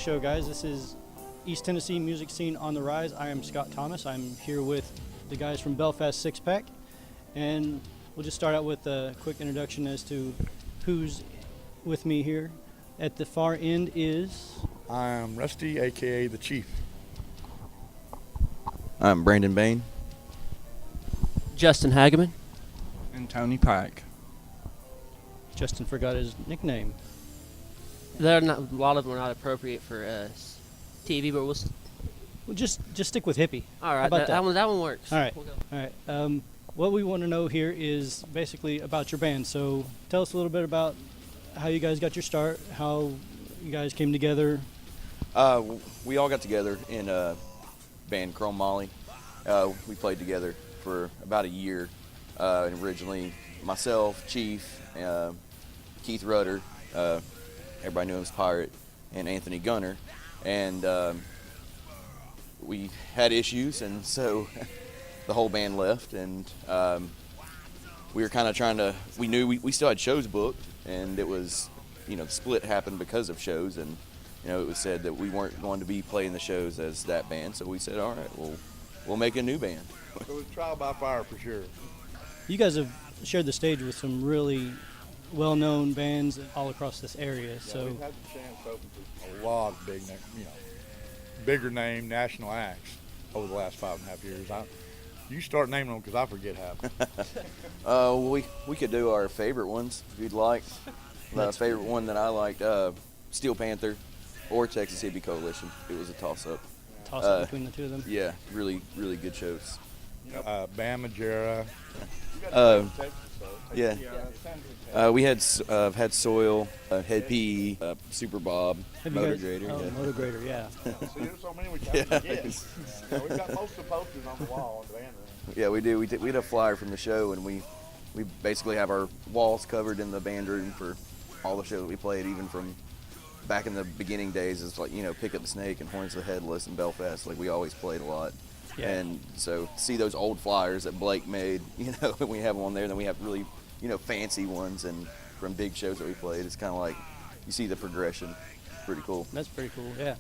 show, guys. This is East Tennessee Music Scene on the Rise. I am Scott Thomas. I'm here with the guys from Belfast Six Pack, and we'll just start out with a quick introduction as to who's with me here. At the far end is... I'm Rusty, a.k.a. The Chief. I'm Brandon Bain. Justin Hageman. And Tony Pike. Justin forgot his nickname. They're not, a lot of them are not appropriate for TV, but Well, just stick with hippie. all right. How about That one works. All right. We'll go. All right. What we want to know here is basically about your band. So tell us a little bit about how you guys got your start, how you guys came together. We all got together in a band, Chrome Molly. We played together for about a year. Originally, myself, Chief, Keith Rudder, everybody knew him as Pirate, and Anthony Gunner. And we had issues, and so the whole band left. And we were kind of trying to, we knew we still had shows booked, and it was, the split happened because of shows. And, it was said that we weren't going to be playing the shows as that band. So we said, all right, we'll make a new band. So it was trial by fire for sure. You guys have shared the stage with some really well-known bands all across this area. Yeah, So we've had the chance to open for a lot of big, bigger name national acts over the last 5.5 years. You start naming them because I forget half. We could do our favorite ones if you'd like. The favorite one that I liked, Steel Panther or Texas Hippie Coalition. It was a toss-up. toss-up between the two of them. Yeah, really, really good shows. Bam Margera. Yeah. We had Soil, Head PE, Super Bob, Have you Motor guys- Grader. Oh, Yeah. Motor Grader, yeah. See, there's so many we can't forget. We've got most of the posters on the wall in the band room. Yeah, we do. We had a flyer from the show, and we basically have our walls covered in the band room for all the shows that we played, even from back in the beginning days. It's like, Pick Up the Snake and Horns of the Headless and Belfast. Like, we always played a lot. Yeah. And so see those old flyers that Blake made, and we have them on there. Then we have really, fancy ones and from big shows that we played. It's kind of like you see the progression. Pretty cool. That's pretty cool, yeah.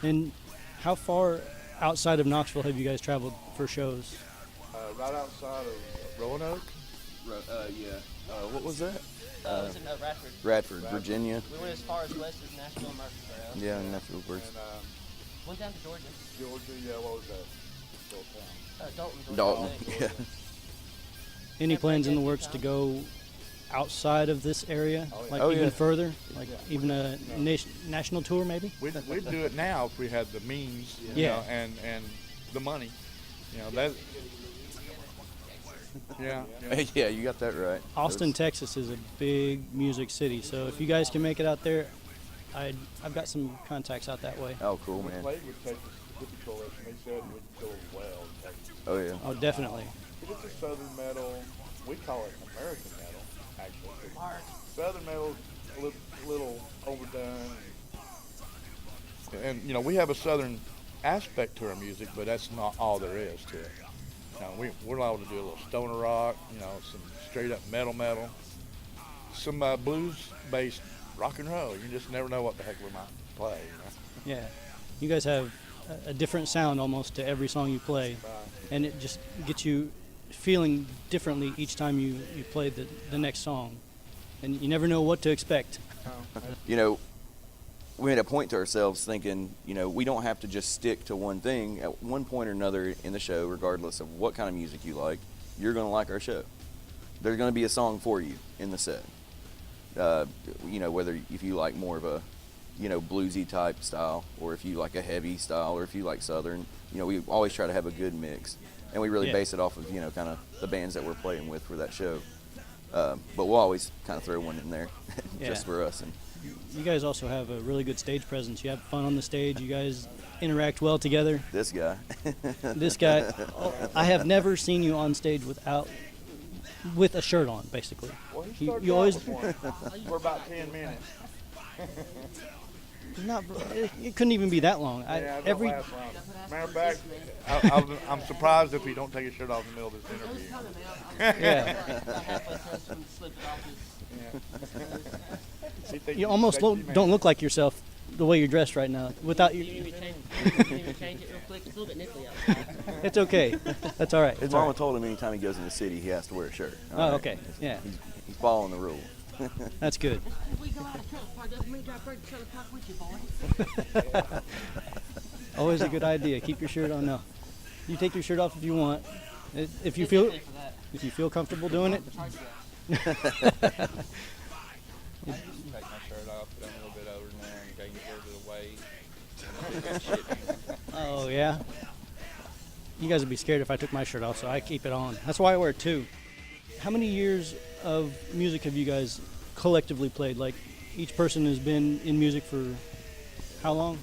And how far outside of Knoxville have you guys traveled for shows? Right outside of Roanoke. What was that? It was in Radford. Radford, Virginia. We went as far as west as Nashville and Murfreesboro. Yeah, and that's what works. And Went down to Georgia. Georgia, what was that? Little town. Dalton, Georgia. Dalton. Yeah. Any plans in the works to go outside of this area, Oh, yeah. like Oh, even yeah. further, like even a national tour maybe? We'd do it now if we had the means, Yeah. and the money. That. Yeah. Yeah, you got that right. Austin, Texas is a big music city, so if you guys can make it out there, I've got some contacts out that way. Oh, cool, We man. played with Texas Hippie Coalition. They said we'd go well in Texas. Oh, yeah. Oh, definitely. It's a southern metal. We call it American metal, actually. Southern metal, a little overdone. And we have a southern aspect to our music, but that's not all there is to it. We're allowed to do a little stoner rock, some straight up metal, some blues-based rock and roll. You just never know what the heck we might play. Yeah. You guys have a different sound almost to every song you play, and it just gets you feeling differently each time you play the next song, and you never know what to expect. We made a point to ourselves thinking, we don't have to just stick to one thing. At one point or another in the show, regardless of what kind of music you like, you're going to like our show. There's going to be a song for you in the set. Whether if you like more of a, bluesy type style, or if you like a heavy style, or if you like Southern, we always try to have a good mix. And we really base it off of, kind of the bands that we're playing with for that show. But we'll always kind of throw one in there just for us. And You guys also have a really good stage presence. You have fun on the stage. You guys interact well together. this guy. This guy, I have never seen you on stage with a shirt on, basically. Well, he started You always for about 10 minutes. not. It couldn't even be that long. Yeah, it don't last long. Matter of fact, I'm surprised if he don't take his shirt off in the middle of this interview. Yeah. You almost don't look like yourself the way you're dressed right now. Without You your, need me to change it real quick? It's a little bit nipply outside. it's okay. That's all right. His It's all mama right. told him anytime he goes in the city, he has to wear a shirt. All Oh, right? okay. Yeah, He's following the rule. that's good. We go out of trailer park, doesn't mean drive bird trailer park with you, boy. Always a good idea. Keep your shirt on now. You take your shirt off if you want. If you feel comfortable doing it. Take my shirt off, put on a little bit over now, and gain a little bit of weight. Oh yeah. You guys would be scared if I took my shirt off, so I keep it on. That's why I wear it too. How many years of music have you guys collectively played? Like each person has been in music for how long?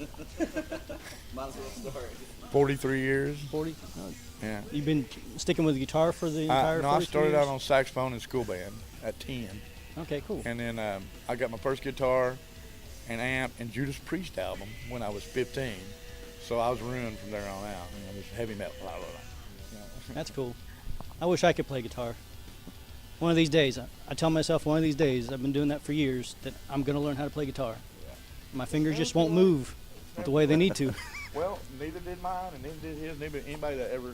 43 years. 40? Yeah. You've been sticking with the guitar for the entire No, I 43 started years? out on saxophone in school band at 10. Okay, cool. And then I got my first guitar and amp and Judas Priest album when I was 15. So I was ruined from there on out. You know, just heavy metal. Blah, blah, blah. That's cool. I wish I could play guitar. One of these days, I tell myself one of these days, I've been doing that for years, that I'm going to learn how to play guitar. My fingers just won't move the way they need to. Well, neither did mine, and neither did his. Neither did anybody that ever,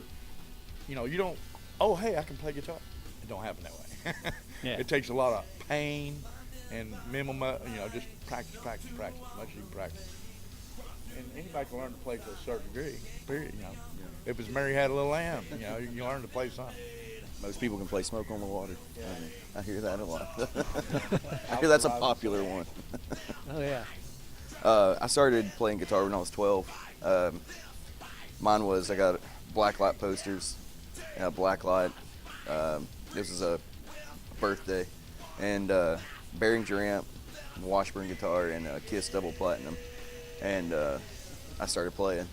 you know, you don't. Oh, hey, I can play guitar. It don't happen that way. Yeah. It takes a lot of pain and minimal, you know, just practice, much as you can practice. And anybody can learn to play to a certain degree. Period. You know, if it's Mary Had a Little Lamb, you know, you learn to play something. Most people can play Smoke on the Water. I hear that a lot. I hear that's a popular one. Oh, yeah. I started playing guitar when I was 12. Mine was, I got blacklight posters, blacklight. This was a birthday, and Behringer amp, Washburn guitar, and Kiss double platinum. And I started playing,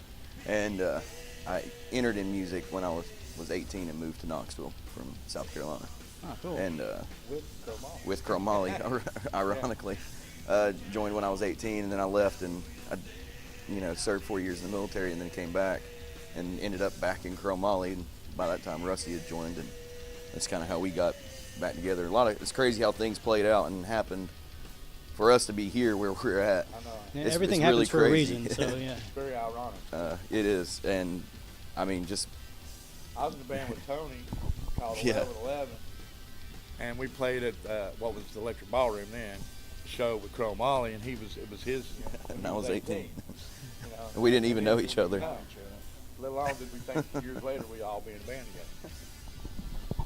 and I entered in music when I was 18 and moved to Knoxville from South Carolina. Oh, cool. And with Chromoly, ironically, joined when I was 18, and then I left and I, served 4 years in the military, and then came back and ended up back in Chromoly. And by that time, Rusty had joined, and that's kind of how we got back together. It's crazy how things played out and happened for us to be here where we're at. I know. Yeah, It's everything really happens for a crazy. reason, so yeah. It's very ironic. It is, and I mean, just I was in a band with Tony called Yeah. 1111, and we played at what was the Electric Ballroom then, show with Chromoly, and it was his. and I was 18. You know, We didn't even know each other. No. Little on did we think years later we'd all be in a band together.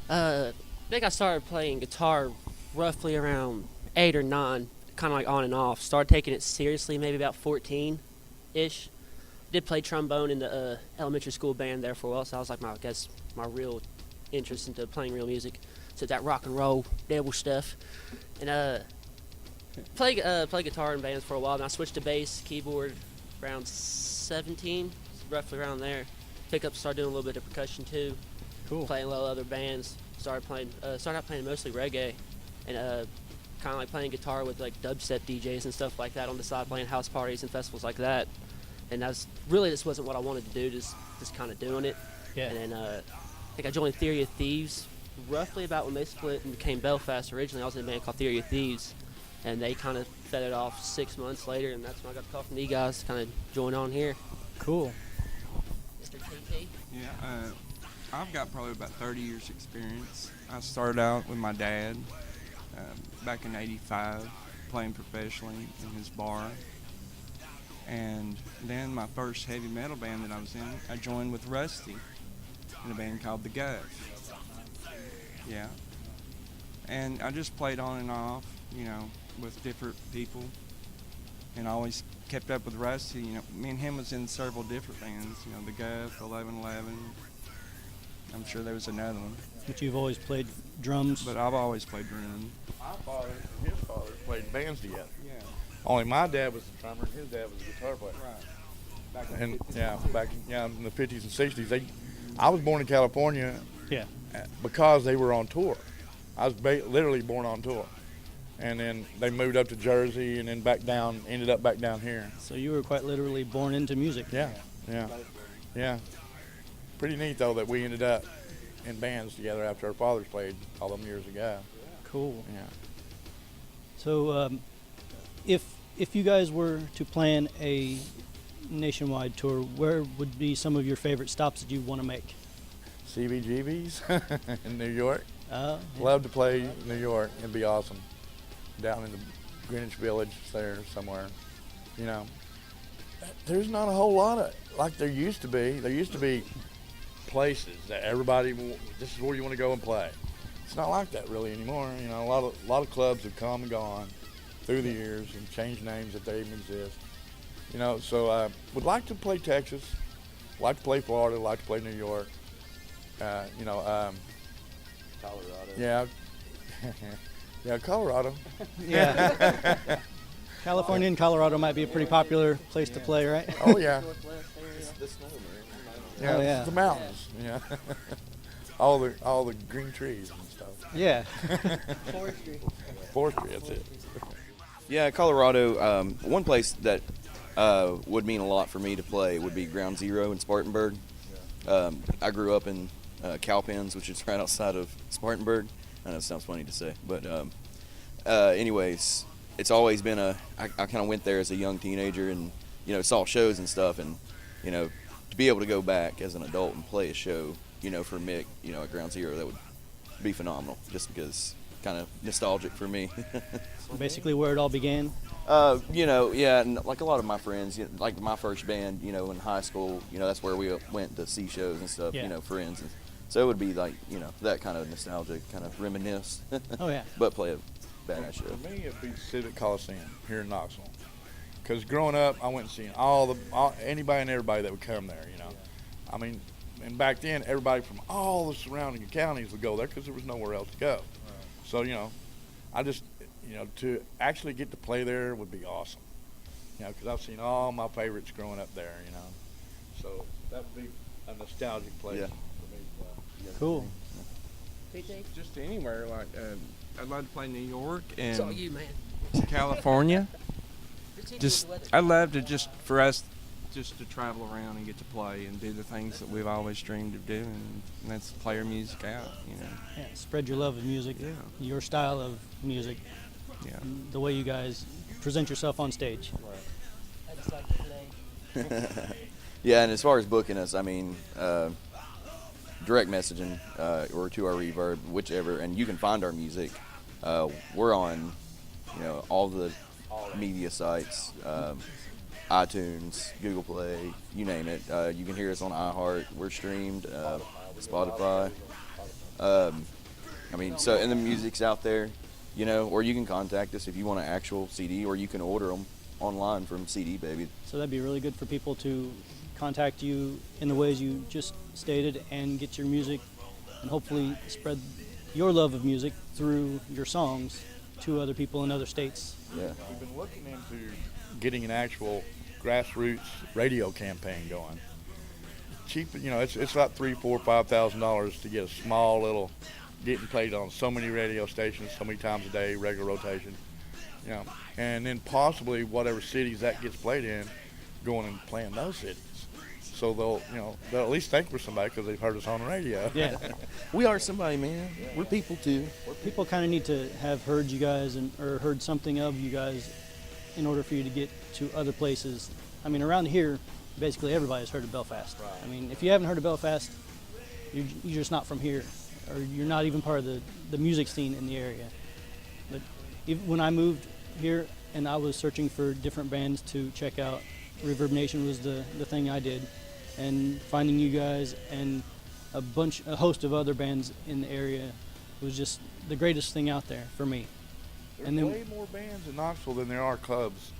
I think I started playing guitar roughly around 8 or 9, kind of like on and off. Started taking it seriously maybe about 14-ish. Did play trombone in the elementary school band there for a while, so I was like, my real interest into playing real music. So that rock and roll devil stuff. And play guitar in bands for a while, and I switched to bass, keyboard around 17, roughly around there. Pickup, started doing a little bit of percussion too. Cool. Playing a lot of other bands. Started out playing mostly reggae, and kind of like playing guitar with like dubstep DJs and stuff like that on the side, playing house parties and festivals like that. And this wasn't what I wanted to do, just kind of doing it. Yeah. And then I think I joined Theory of Thieves roughly about when they split and became Belfast. Originally I was in a band called Theory of Thieves, and they kind of fed it off 6 months later, and that's when I got the call from you guys to kind of join on here. Cool. Mr. TT? Yeah, I've got probably about 30 years experience. I started out with my dad back in '85, playing professionally in his bar. And then my first heavy metal band that I was in, I joined with Rusty in a band called The Guff. Yeah. And I just played on and off, with different people. And I always kept up with Rusty. Me and him was in several different bands, The Guff, 1111. I'm sure there was another one. But you've always played drums. But I've always played drums. My father and his father played in bands together. Yeah. Only my dad was the drummer and his dad was the guitar player. Right. And back in the 50s and 60s, I was born in California. Yeah. Because they were on tour. I was literally born on tour. And then they moved up to Jersey and then ended up back down here. So you were quite literally born into music. Yeah. Pretty neat though that we ended up in bands together after our fathers played all them years ago. Cool. Yeah. So if if you guys were to plan a nationwide tour, where would be some of your favorite stops that you want to make? CBGB's in New York. Yeah. Love to play New York. It'd be awesome. Down in the Greenwich Village there somewhere. You know, there's not a whole lot of, like there used to be. There used to be places that everybody, this is where you want to go and play. It's not like that really anymore. You know, a lot of clubs have come and gone through the years and changed names that they even exist. You know, so would like to play Texas, like to play Florida, like to play New York. You know, Colorado. yeah, yeah, Colorado. Yeah. California and Colorado might be a pretty popular place to play, right? Oh yeah, The snow, man. yeah, Oh, yeah. the mountains. Yeah, all the green trees and stuff. Yeah. Forestry, that's it. Yeah, Colorado. One place that would mean a lot for me to play would be Ground Zero in Spartanburg. I grew up in Cowpens, which is right outside of Spartanburg. I know it sounds funny to say, but anyways, it's always been I kind of went there as a young teenager and, you know, saw shows and stuff, and, you know, to be able to go back as an adult and play a show, you know, for Mick, you know, at Ground Zero, that would be phenomenal, just because kind of nostalgic for me. Basically where it all began. You know, yeah, and like a lot of my friends, you know, like my first band, you know, in high school, you know, that's where we went to see shows and stuff, Yeah. you know, friends. And so it would be like, you know, that kind of nostalgic, kind of reminisce. Oh, yeah. But play a badass show. For me, it'd be Civic Coliseum here in Knoxville. Because growing up, I went and seen anybody and everybody that would come there. You know, I mean, and back then, everybody from all the surrounding counties would go there because there was nowhere else to go. Right. So you know, I just, you know, to actually get to play there would be awesome. You know, because I've seen all my favorites growing up there. You know, so that would be a nostalgic place Yeah. for me to play. Cool. Just anywhere, like I'd love to play New York It's all and you, man. California. Pretend Just you're the weather. I'd love to for us just to travel around and get to play and do the things that we've always dreamed of doing, and that's play our music out, you know. Yeah, spread your love of music, Yeah. your style of music, Yeah. the way you guys present yourself on stage. I just like to play. Yeah, and as far as booking us, I mean, direct messaging or to our Reverb, whichever, and you can find our music. We're on, you know, all the media sites, iTunes, Google Play, you name it. You can hear us on iHeart. We're streamed, Spotify. I mean, so, and the music's out there, you know, or you can contact us if you want an actual CD, or you can order them online from CD Baby. So that'd be really good for people to contact you in the ways you just stated and get your music and hopefully spread your love of music through your songs to other people in other states. Yeah. We've been looking into getting an actual grassroots radio campaign going. Cheap, you know, it's about $3,000, $4,000, $5,000 to get a small little, getting played on so many radio stations, so many times a day, regular rotation, you know, and then possibly whatever cities that gets played in, going and playing those cities. So they'll at least think we're somebody because they've heard us on the radio. Yeah. We are somebody, man. We're people too. People kind of need to have heard you guys or heard something of you guys in order for you to get to other places. I mean, around here, basically everybody's heard of Belfast. Right. I mean, if you haven't heard of Belfast, you're just not from here, or you're not even part of the music scene in the area. But even when I moved here and I was searching for different bands to check out, Reverb Nation was the thing I did. And finding you guys and a host of other bands in the area was just the greatest thing out there for me. There's And then- way more bands in Knoxville than there are clubs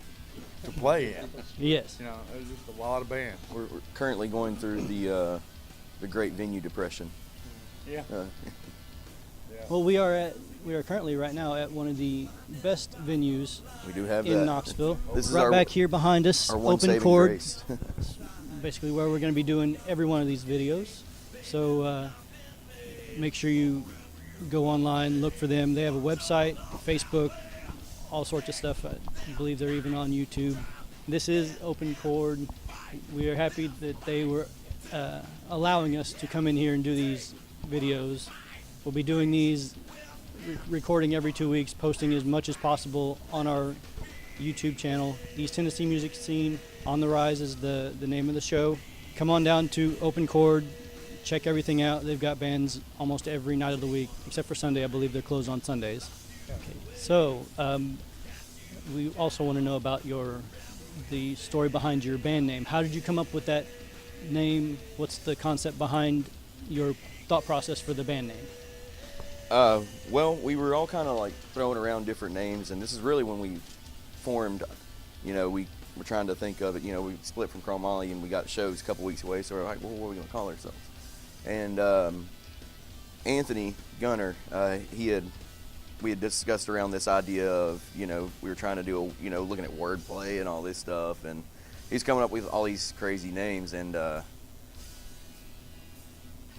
to play in. Yes. You know, there's just a lot of bands. We're currently going through the great venue depression. Yeah. Well, we are currently right now at one of the best venues We do have in that. Knoxville. This is right our- back here behind us, Our one open saving chord. grace. Basically where we're going to be doing every one of these videos. So make sure you go online, look for them. They have a website, Facebook, all sorts of stuff. I believe they're even on YouTube. This is open chord. We are happy that they were allowing us to come in here and do these videos. We'll be doing these, recording every 2 weeks, posting as much as possible on our YouTube channel. East Tennessee Music Scene on the Rise is the name of the show. Come on down to Open Chord, check everything out. They've got bands almost every night of the week, except for Sunday. I believe they're closed on Sundays. Okay. So we also want to know about the story behind your band name. How did you come up with that name? What's the concept behind your thought process for the band name? Well, we were all kind of like throwing around different names, and this is really when we formed. We were trying to think of it. We split from Chrome Molly, and we got shows a couple weeks away, so we're like, well, what are we going to call ourselves? And Anthony Gunner, we had discussed around this idea of, we were trying to do, looking at wordplay and all this stuff, and he's coming up with all these crazy names, and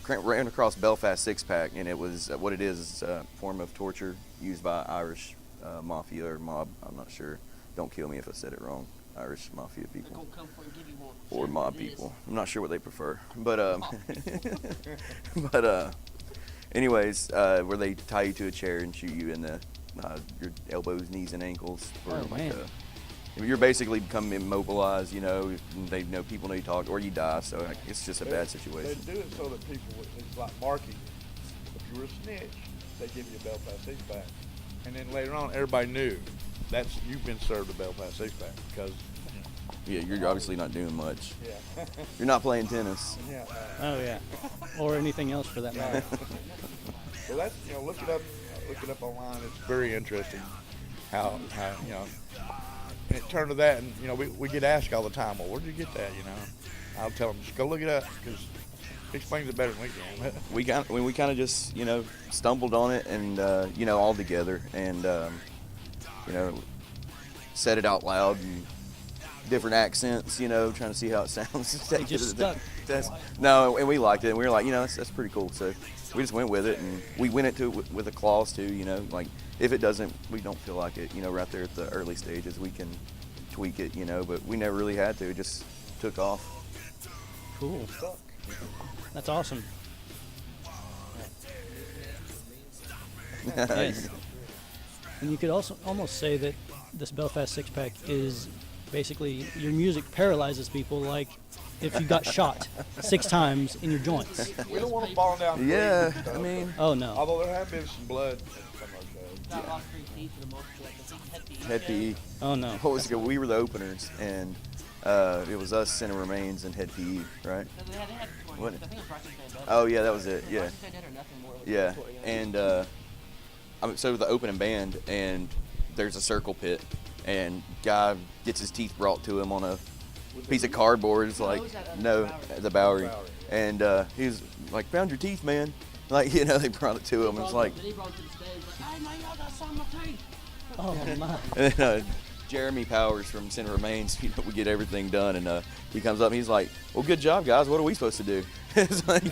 ran across Belfast six-pack, and it was what it is a form of torture used by Irish mafia or mob. I'm not sure. Don't kill me if I said it wrong. Irish mafia people or mob people. I'm not sure what they prefer, but anyways, where they tie you to a chair and shoot you in the your elbows, knees, and ankles for you're basically become immobilized. They know people know you talk, or you die. So it's just a bad situation. They do it so that people, it's like marking. If you were a snitch, they give you a Belfast six-pack, and then later on, everybody knew you've been served a Belfast six-pack because. Yeah, you're obviously not doing much. Yeah. You're not playing tennis. Yeah. Oh yeah, or anything else for that matter. Well, that's look it up online. It's very interesting how and it turned to that, and we get asked all the time, well, where did you get that? I'll tell them, just go look it up because it explains it better than we can. We kind of just stumbled on it and all together and said it out loud and different accents, trying to see how it sounds. It just stuck. No, and we liked it, and we were like, that's pretty cool. So we just went with it, and we went into it with a clause too. Like if it doesn't, we don't feel like it. Right there at the early stages, we can tweak it. But we never really had to. It just took off. Cool. That's awesome. Yes. And you could also almost say that this Belfast six-pack is basically your music paralyzes people, like if you got shot 6 times in your joints. We don't want them falling down. Yeah, I mean. Oh no. Although there have been some blood in some of our shows. Head PE. Oh no. What was it? We were the openers, and it was us, Center Remains, and Head PE, right? What? Oh yeah, that was it. Yeah. Yeah, and so the opening band, and there's a circle pit, and guy gets his teeth brought to him on a piece of cardboard. It's like, no, the Bowery. And he was like, found your teeth, man. Like, they brought it to him. It was like, Oh my. and then, Jeremy Powers from Center Remains, we get everything done, and he comes up and he's like, well, good job, guys. What are we supposed to do? It's like,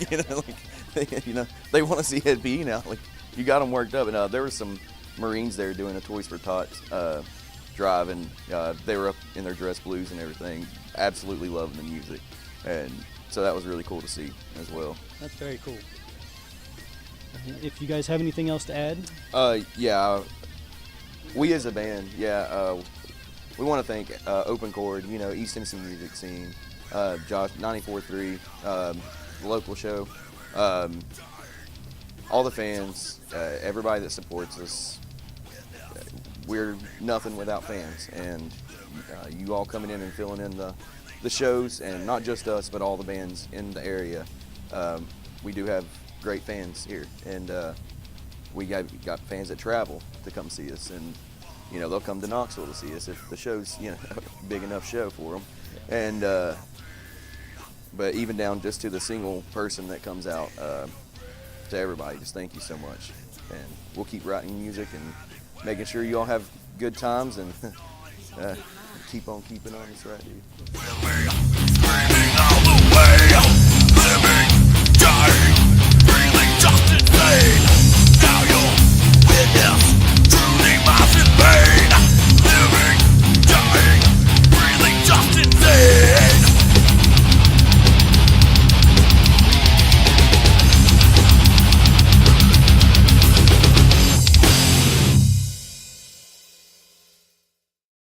they want to see Head PE now. Like, you got them worked up. And there were some Marines there doing a Toys for Tots drive, and they were up in their dress blues and everything, absolutely loving the music, and so that was really cool to see as well. That's very cool. If you guys have anything else to add? Yeah, we as a band, we want to thank Open Chord, East Tennessee Music Scene, Josh, 94.3, the local show, all the fans, everybody that supports us. We're nothing without fans, and you all coming in and filling in the shows, and not just us, but all the bands in the area. We do have great fans here, and we got fans that travel to come see us, and they'll come to Knoxville to see us if the show's a big enough show for them. And but even down just to the single person that comes out, to everybody, just thank you so much, and we'll keep writing music and making sure you all have good times, and keep on keeping on. That's right, dude. Screaming all the way, living, dying, breathing just in vain. Now you'll witness